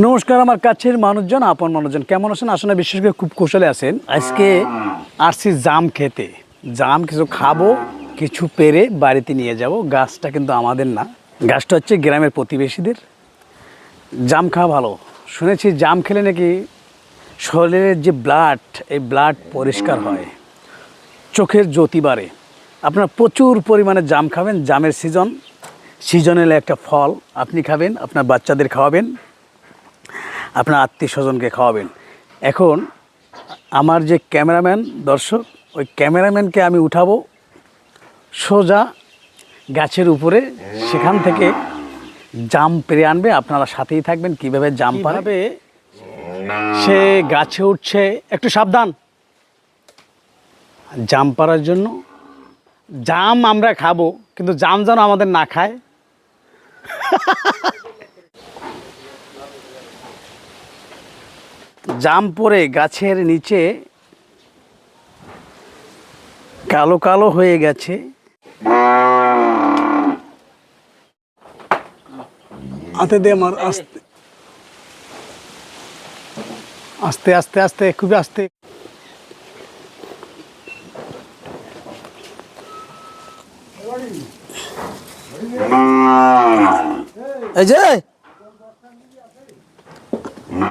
নমস্কার আমার কাছের মানুষজন, আপন মানুষজন, কেমন আছেন? আসলে বিশেষ করে খুব কুশলে আছেন। আজকে আসছি জাম খেতে। জাম কিছু খাবো, কিছু পেরে বাড়িতে নিয়ে যাব। গাছটা কিন্তু আমাদের না, গাছটা হচ্ছে গ্রামের প্রতিবেশীদের। জাম খাওয়া ভালো, শুনেছি জাম খেলে নাকি শরীরের যে ব্লাড, এই ব্লাড পরিষ্কার হয়, চোখের জ্যোতি বাড়ে। আপনারা প্রচুর পরিমাণে জাম খাবেন। জামের সিজনাল একটা ফল। আপনি খাবেন, আপনার বাচ্চাদের খাওয়াবেন, আপনার আত্মীয় স্বজনকে খাওয়াবেন। এখন আমার যে ক্যামেরাম্যান দর্শক, ওই ক্যামেরাম্যানকে আমি উঠাবো সোজা গাছের উপরে, সেখান থেকে জাম পেরে আনবে। আপনারা সাথেই থাকবেন কীভাবে জাম পাবে। সে গাছে উঠছে, একটু সাবধান। জাম পাড়ার জন্য জাম আমরা খাবো, কিন্তু জাম যেন আমাদের না খায়। জাম পড়ে গাছের নিচে কালো কালো হয়ে গেছে। আতে দে আমার, আস্তে আস্তে আস্তে আস্তে, খুবই আস্তে। এই যে